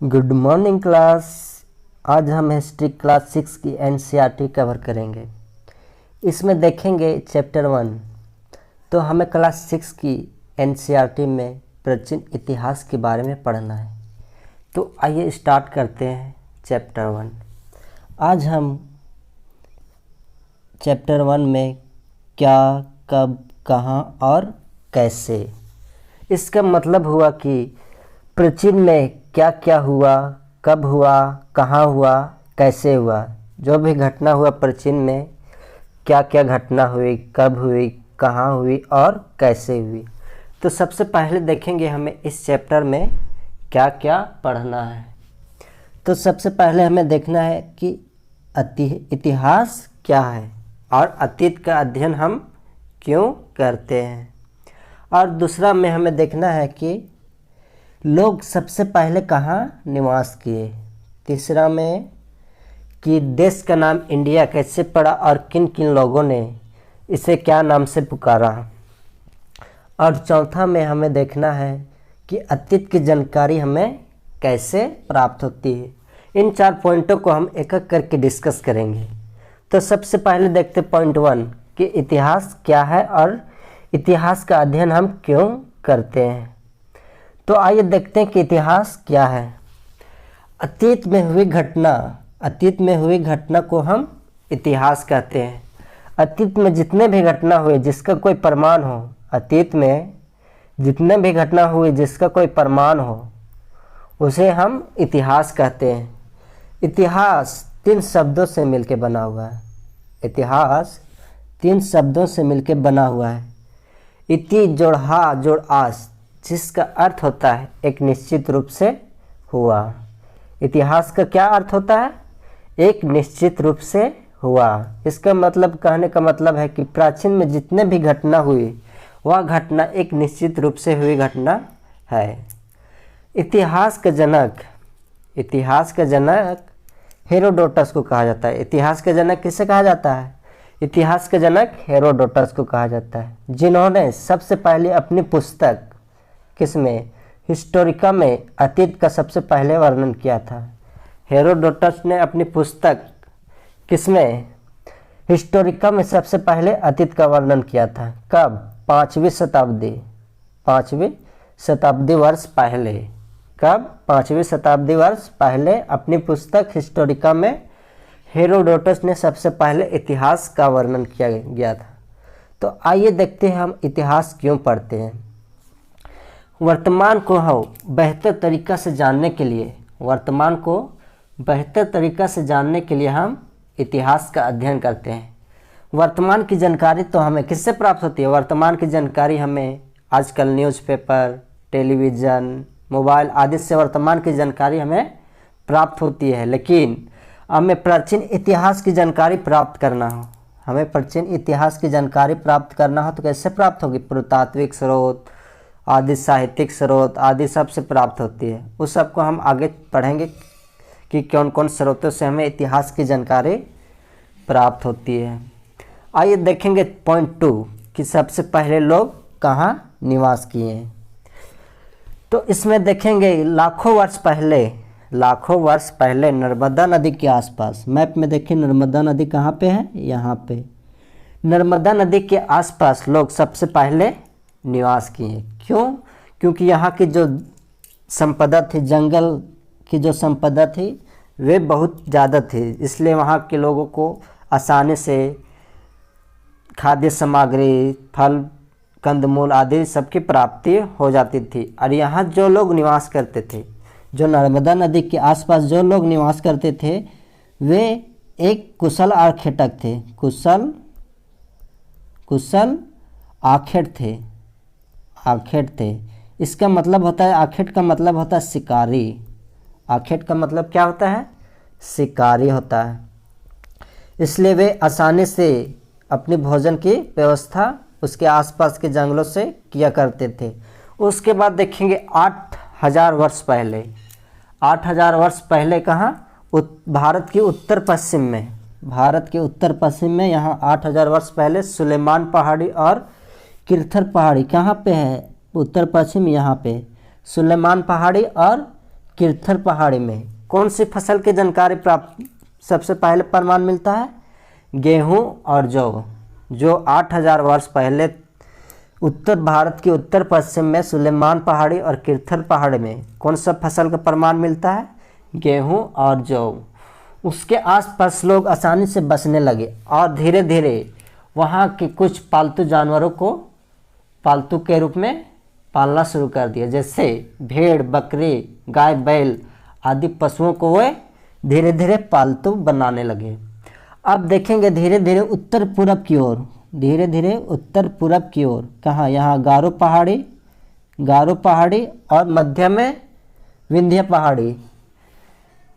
Good morning class. आज हम history class 6 की एनसीईआरटी कवर करेंगे। इसमें देखेंगे चैप्टर 1। तो हमें क्लास 6 की एनसीईआरटी में प्राचीन इतिहास के बारे में पढ़ना है। तो आइए स्टार्ट करते हैं चैप्टर 1। आज हम चैप्टर 1 में क्या, कब, कहाँ और कैसे, इसका मतलब हुआ कि प्राचीन में क्या क्या हुआ, कब हुआ, कहाँ हुआ, कैसे हुआ। जो भी घटना हुआ प्राचीन में, क्या क्या घटना हुई, कब हुई, कहाँ हुई और कैसे हुई। तो सबसे पहले देखेंगे हमें इस चैप्टर में क्या क्या पढ़ना है। तो सबसे पहले हमें देखना है कि इतिहास क्या है और अतीत का अध्ययन हम क्यों करते हैं। और दूसरा में हमें देखना है कि लोग सबसे पहले कहाँ निवास किए। तीसरा में कि देश का नाम इंडिया कैसे पड़ा और किन किन लोगों ने इसे क्या नाम से पुकारा। और चौथा में हमें देखना है कि अतीत की जानकारी हमें कैसे प्राप्त होती है। इन 4 पॉइंटों को हम एक एक करके डिस्कस करेंगे। तो सबसे पहले देखते पॉइंट 1 कि इतिहास क्या है और इतिहास का अध्ययन हम क्यों करते हैं। तो आइए देखते हैं कि इतिहास क्या है। अतीत में हुई घटना को हम इतिहास कहते हैं। अतीत में जितने भी घटना हुए जिसका कोई प्रमाण हो, अतीत में जितने भी घटना हुई जिसका कोई प्रमाण हो, उसे हम इतिहास कहते हैं। इतिहास 3 शब्दों से मिलकर बना हुआ है। इतिहास 3 शब्दों से मिलकर बना हुआ है। इति जोड़ हा जोड़ आस, जिसका अर्थ होता है एक निश्चित रूप से हुआ। इतिहास का क्या अर्थ होता है? एक निश्चित रूप से हुआ। इसका मतलब, कहने का मतलब है कि प्राचीन में जितने भी घटना हुई वह घटना एक निश्चित रूप से हुई घटना है। इतिहास का जनक हेरोडोटस को कहा जाता है। इतिहास का जनक किसे कहा जाता है? इतिहास का जनक हेरोडोटस को कहा जाता है, जिन्होंने सबसे पहले अपनी पुस्तक किसमें, हिस्टोरिका में अतीत का सबसे पहले वर्णन किया था। हेरोडोटस ने अपनी पुस्तक किसमें, हिस्टोरिका में सबसे पहले अतीत का वर्णन किया था। कब? 5वीं शताब्दी वर्ष पहले। कब? 5वीं शताब्दी वर्ष पहले अपनी पुस्तक हिस्टोरिका में हेरोडोटस ने सबसे पहले इतिहास का वर्णन किया गया था। तो आइए देखते हैं हम इतिहास क्यों पढ़ते हैं। वर्तमान को बेहतर तरीका से जानने के लिए हम इतिहास का अध्ययन करते हैं। वर्तमान की जानकारी तो हमें किससे प्राप्त होती है? वर्तमान की जानकारी हमें आजकल न्यूज़पेपर, टेलीविज़न, मोबाइल आदि से वर्तमान की जानकारी हमें प्राप्त होती है। लेकिन हमें प्राचीन इतिहास की जानकारी प्राप्त करना हो तो कैसे प्राप्त होगी? पुरातात्विक स्रोत आदि, साहित्यिक स्रोत आदि सब से प्राप्त होती है। उस सब को हम आगे पढ़ेंगे कि कौन कौन स्रोतों से हमें इतिहास की जानकारी प्राप्त होती है। आइए देखेंगे पॉइंट 2 कि सबसे पहले लोग कहाँ निवास किए हैं। तो इसमें देखेंगे लाखों वर्ष पहले नर्मदा नदी के आसपास, मैप में देखिए नर्मदा नदी कहाँ पे है, यहाँ पे। नर्मदा नदी के आसपास लोग सबसे पहले निवास किए। क्यों? क्योंकि यहाँ की जो संपदा थी, जंगल की जो संपदा थी वे बहुत ज़्यादा थी, इसलिए वहाँ के लोगों को आसानी से खाद्य सामग्री, फल, कंदमूल आदि सबकी प्राप्ति हो जाती थी। और यहाँ जो लोग निवास करते थे, जो नर्मदा नदी के आसपास जो लोग निवास करते थे, वे एक कुशल आखेटक थे। कुशल आखेट थे। इसका मतलब होता है, आखेट का मतलब होता है शिकारी। आखेट का मतलब क्या होता है? शिकारी होता है। इसलिए वे आसानी से अपने भोजन की व्यवस्था उसके आसपास के जंगलों से किया करते थे। उसके बाद देखेंगे 8000 वर्ष पहले कहाँ? भारत के उत्तर पश्चिम में यहाँ 8000 वर्ष पहले सुलेमान पहाड़ी और किरथर पहाड़ी कहाँ पे है? उत्तर पश्चिम, यहाँ पे सुलेमान पहाड़ी और किरथल पहाड़ी में कौन सी फसल की जानकारी प्राप्त सबसे पहले प्रमाण मिलता है? गेहूं और जौ। जो 8000 वर्ष पहले उत्तर भारत के उत्तर पश्चिम में सुलेमान पहाड़ी और किरथल पहाड़ी में कौन सा फसल का प्रमाण मिलता है? गेहूं और जौ। उसके आसपास लोग आसानी से बसने लगे और धीरे धीरे वहाँ के कुछ पालतू जानवरों को पालतू के रूप में पालना शुरू कर दिया, जैसे भेड़, बकरी, गाय, बैल आदि पशुओं को वे धीरे धीरे पालतू बनाने लगे। अब देखेंगे धीरे धीरे उत्तर पूरब की ओर, धीरे धीरे उत्तर पूरब की ओर। कहाँ? यहाँ गारो पहाड़ी और मध्य में विंध्य पहाड़ी।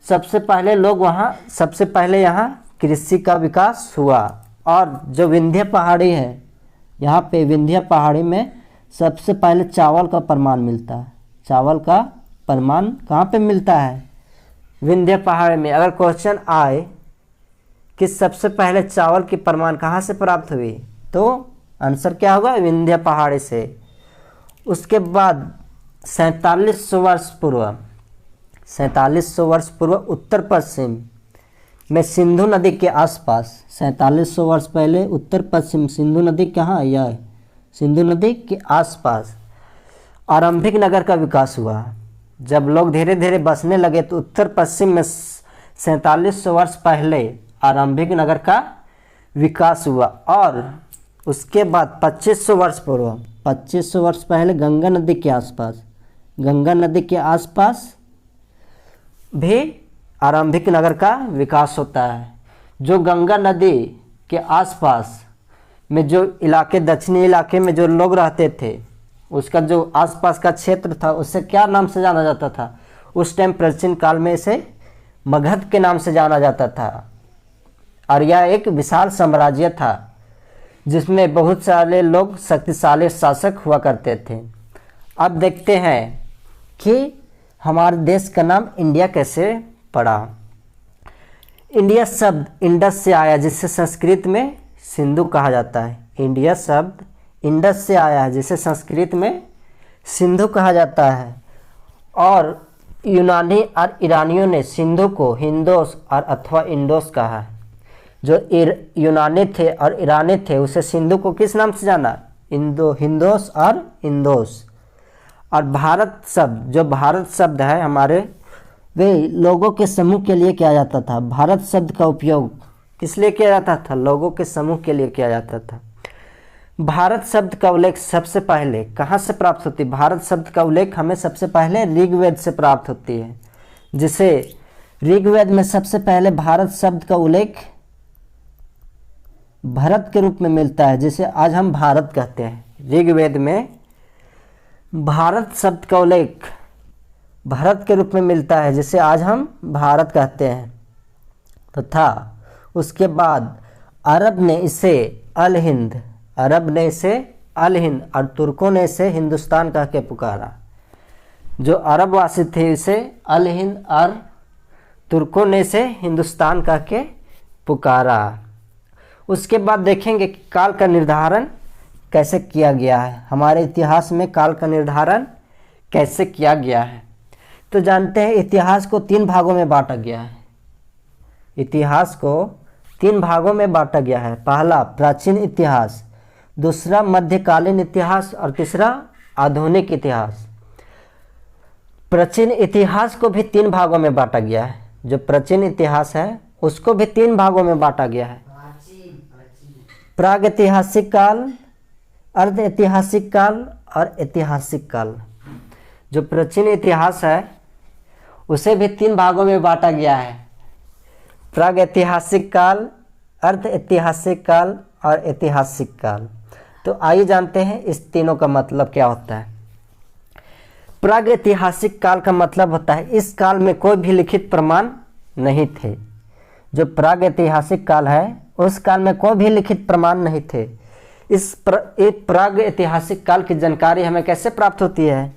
सबसे पहले यहाँ कृषि का विकास हुआ और जो विंध्य पहाड़ी है, यहाँ पे विंध्य पहाड़ी में सबसे पहले चावल का प्रमाण मिलता है। चावल का प्रमाण कहाँ पे मिलता है? विंध्य पहाड़ी में। अगर क्वेश्चन आए कि सबसे पहले चावल की प्रमाण कहाँ से प्राप्त हुई, तो आंसर क्या होगा? विंध्य पहाड़ी से। उसके बाद 4700 वर्ष पूर्व उत्तर पश्चिम में सिंधु नदी के आसपास, 4700 वर्ष पहले उत्तर पश्चिम सिंधु नदी कहाँ? यह सिंधु नदी के आसपास आरंभिक नगर का विकास हुआ। जब लोग धीरे धीरे बसने लगे तो उत्तर पश्चिम में 4700 वर्ष पहले आरंभिक नगर का विकास हुआ और उसके बाद 2500 वर्ष पहले गंगा नदी के आसपास भी आरंभिक नगर का विकास होता है। जो गंगा नदी के आसपास में जो इलाके, दक्षिणी इलाके में जो लोग रहते थे, उसका जो आसपास का क्षेत्र था उससे क्या नाम से जाना जाता था? उस टाइम प्राचीन काल में इसे मगध के नाम से जाना जाता था और यह एक विशाल साम्राज्य था जिसमें बहुत सारे लोग शक्तिशाली शासक हुआ करते थे। अब देखते हैं कि हमारे देश का नाम इंडिया कैसे पड़ा। इंडिया शब्द इंडस से आया, जिसे संस्कृत में सिंधु कहा जाता है। इंडिया शब्द इंडस से आया है, जिसे संस्कृत में सिंधु कहा जाता है। और यूनानी और ईरानियों ने सिंधु को हिंदोस और अथवा इंडोस कहा है। जो यूनानी थे और ईरानी थे उसे सिंधु को किस नाम से जाना? हिंदोस और इंदोस। और भारत शब्द, जो भारत शब्द है हमारे, वे लोगों के समूह के लिए किया जाता था। भारत शब्द का उपयोग किस लिए किया जाता था? लोगों के समूह के लिए किया जाता था। भारत शब्द का उल्लेख सबसे पहले कहाँ से प्राप्त होती है? भारत शब्द का उल्लेख हमें सबसे पहले ऋग्वेद से प्राप्त होती है, जिसे ऋग्वेद में सबसे पहले भारत शब्द का उल्लेख भारत के रूप में मिलता है, जिसे आज हम भारत कहते हैं। ऋग्वेद में भारत शब्द का उल्लेख भारत के रूप में मिलता है, जिसे आज हम भारत कहते हैं। तथा उसके बाद अरब ने इसे अल हिंद और तुर्कों ने इसे हिंदुस्तान कह के पुकारा। जो अरब वासी थे इसे अल हिंद और तुर्कों ने इसे हिंदुस्तान कह के पुकारा। उसके बाद देखेंगे कि काल का निर्धारण कैसे किया गया है। हमारे इतिहास में काल का निर्धारण कैसे किया गया है, तो जानते हैं इतिहास को 3 भागों में बांटा गया है। इतिहास को 3 भागों में बांटा गया है। पहला प्राचीन इतिहास, दूसरा मध्यकालीन इतिहास और तीसरा आधुनिक इतिहास। प्राचीन इतिहास को भी 3 भागों में बांटा गया है। जो प्राचीन इतिहास है उसको भी 3 भागों में बांटा गया है। प्रागैतिहासिक काल, अर्ध ऐतिहासिक काल और ऐतिहासिक काल। जो प्राचीन इतिहास है उसे भी 3 भागों में बांटा गया है। प्रागैतिहासिक काल, अर्ध ऐतिहासिक काल और ऐतिहासिक काल। तो आइए जानते हैं इस तीनों का मतलब क्या होता है। प्रागैतिहासिक काल का मतलब होता है इस काल में कोई भी लिखित प्रमाण नहीं थे। जो प्रागैतिहासिक काल है उस काल में कोई भी लिखित प्रमाण नहीं थे। इस प्रागैतिहासिक काल की जानकारी हमें कैसे प्राप्त होती है?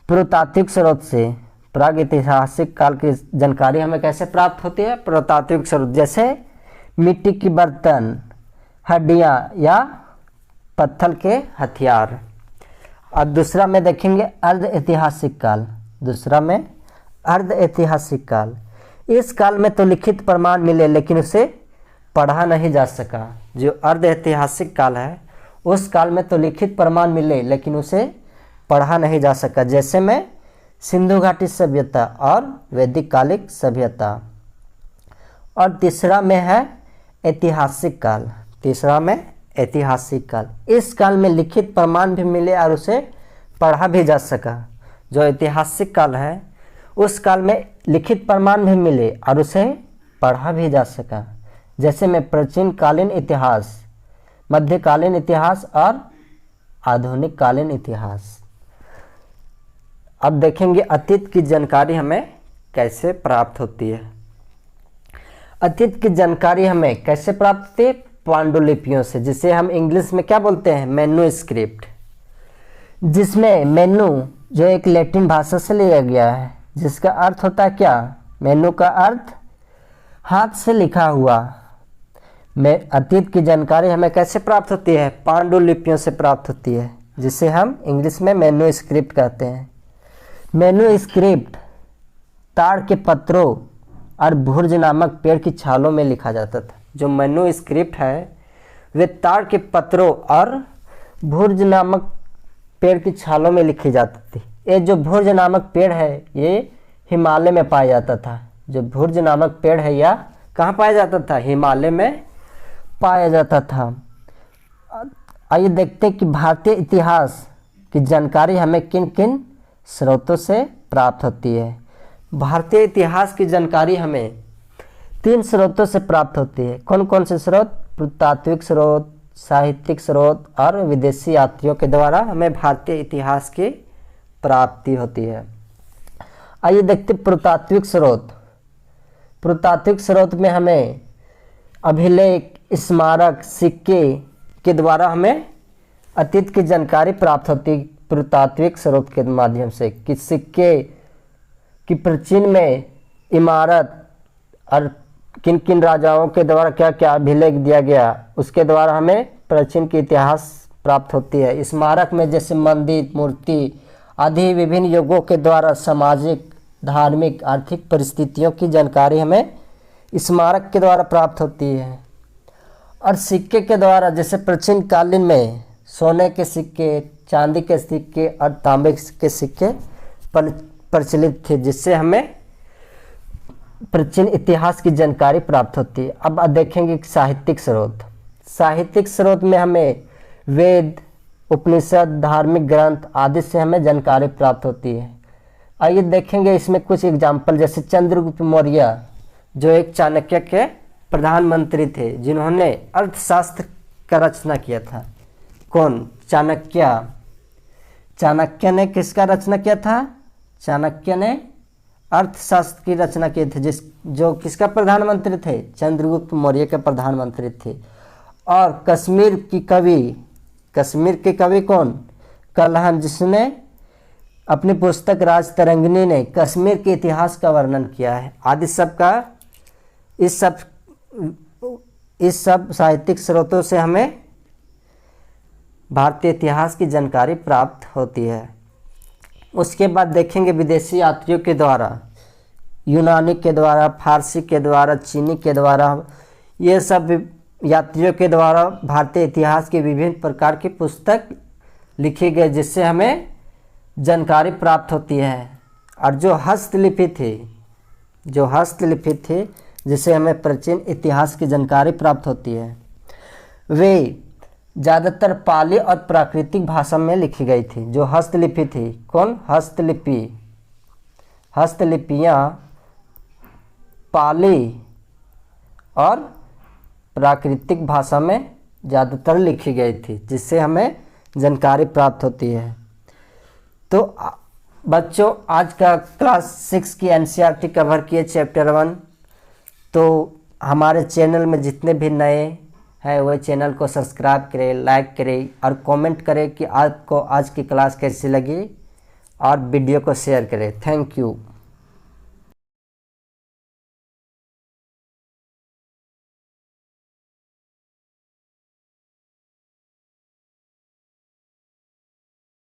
पुरातात्विक स्रोत से। प्रागैतिहासिक काल की जानकारी हमें कैसे प्राप्त होती है? पुरातात्विक स्रोत, जैसे मिट्टी की बर्तन, हड्डियाँ या पत्थर के हथियार। और दूसरा में देखेंगे अर्ध ऐतिहासिक काल। दूसरा में अर्ध ऐतिहासिक काल, इस काल में तो लिखित प्रमाण मिले लेकिन उसे पढ़ा नहीं जा सका। जो अर्ध ऐतिहासिक काल है उस काल में तो लिखित प्रमाण मिले लेकिन उसे पढ़ा नहीं जा सका, जैसे में सिंधु घाटी सभ्यता और वैदिक कालिक सभ्यता। और तीसरा में है ऐतिहासिक काल। तीसरा में ऐतिहासिक काल, इस काल में लिखित प्रमाण भी मिले और उसे पढ़ा भी जा सका। जो ऐतिहासिक काल है उस काल में लिखित प्रमाण भी मिले और उसे पढ़ा भी जा सका, जैसे में प्राचीन कालीन इतिहास, मध्यकालीन इतिहास और आधुनिक कालीन इतिहास। अब देखेंगे अतीत की जानकारी हमें कैसे प्राप्त होती है। अतीत की जानकारी हमें कैसे प्राप्त होती है? पांडुलिपियों से, जिसे हम इंग्लिश में क्या बोलते हैं? मैन्युस्क्रिप्ट। जिसमें मेनू जो एक लैटिन भाषा से लिया गया है, जिसका अर्थ होता है क्या? मेनू का अर्थ हाथ से लिखा हुआ। में अतीत की जानकारी हमें कैसे प्राप्त होती है? पांडुलिपियों से प्राप्त होती है, जिसे हम इंग्लिश में मैन्युस्क्रिप्ट कहते हैं। मैन्युस्क्रिप्ट ताड़ के पत्रों और भुर्ज नामक पेड़ की छालों में लिखा जाता था। जो मैन्युस्क्रिप्ट है वे ताड़ के पत्रों और भुर्ज नामक पेड़ की छालों में लिखी जाती थी। ये जो भुर्ज नामक पेड़ है ये हिमालय में पाया जाता था। जो भुर्ज नामक पेड़ है यह कहाँ पाया जाता था? हिमालय में पाया जाता था। आइए देखते हैं कि भारतीय इतिहास की जानकारी हमें किन किन स्रोतों से प्राप्त होती है। भारतीय इतिहास की जानकारी हमें 3 स्रोतों से प्राप्त होती है। कौन कौन से स्रोत? पुरातात्विक स्रोत, साहित्यिक स्रोत और विदेशी यात्रियों के द्वारा हमें भारतीय इतिहास की प्राप्ति होती है। आइए देखते पुरातात्विक स्रोत। पुरातात्विक स्रोत में हमें अभिलेख, स्मारक, सिक्के के द्वारा हमें अतीत की जानकारी प्राप्त होती है। पुरातात्विक स्रोत के माध्यम से कि सिक्के की प्राचीन में इमारत और किन किन राजाओं के द्वारा क्या क्या अभिलेख दिया गया, उसके द्वारा हमें प्राचीन की इतिहास प्राप्त होती है। स्मारक में जैसे मंदिर, मूर्ति आदि विभिन्न युगों के द्वारा सामाजिक, धार्मिक, आर्थिक परिस्थितियों की जानकारी हमें स्मारक के द्वारा प्राप्त होती है। और सिक्के के द्वारा जैसे प्राचीन कालीन में सोने के सिक्के, चांदी के सिक्के और तांबे के सिक्के प्रचलित थे, जिससे हमें प्राचीन इतिहास की जानकारी प्राप्त होती है। अब देखेंगे साहित्यिक स्रोत। साहित्यिक स्रोत में हमें वेद, उपनिषद, धार्मिक ग्रंथ आदि से हमें जानकारी प्राप्त होती है। आइए देखेंगे इसमें कुछ एग्जाम्पल, जैसे चंद्रगुप्त मौर्य जो एक चाणक्य के प्रधानमंत्री थे, जिन्होंने अर्थशास्त्र का रचना किया था। कौन? चाणक्य। चाणक्य ने किसका रचना किया था? चाणक्य ने अर्थशास्त्र की रचना की थी, जो किसका प्रधानमंत्री थे? चंद्रगुप्त मौर्य के प्रधानमंत्री थे। और कश्मीर के कवि कौन? कल्हण, जिसने अपनी पुस्तक राजतरंगिणी ने कश्मीर के इतिहास का वर्णन किया है। आदि सब का इस सब साहित्यिक स्रोतों से हमें भारतीय इतिहास की जानकारी प्राप्त होती है। उसके बाद देखेंगे विदेशी यात्रियों के द्वारा, यूनानी के द्वारा, फारसी के द्वारा, चीनी के द्वारा, ये सब यात्रियों के द्वारा भारतीय इतिहास की विभिन्न प्रकार की पुस्तक लिखी गई, जिससे हमें जानकारी प्राप्त होती है। और जो हस्तलिपि थी जिससे हमें प्राचीन इतिहास की जानकारी प्राप्त होती है, वे ज़्यादातर पाली और प्राकृतिक भाषा में लिखी गई थी। जो हस्तलिपि थी, कौन? हस्तलिपियाँ पाली और प्राकृतिक भाषा में ज़्यादातर लिखी गई थी, जिससे हमें जानकारी प्राप्त होती है। तो बच्चों, आज का क्लास 6 की एनसीईआरटी कवर किए चैप्टर 1। तो हमारे चैनल में जितने भी नए हैं वह चैनल को सब्सक्राइब करें, लाइक करें और कमेंट करें कि आपको आज की क्लास कैसी लगी, और वीडियो को शेयर करें। Thank you.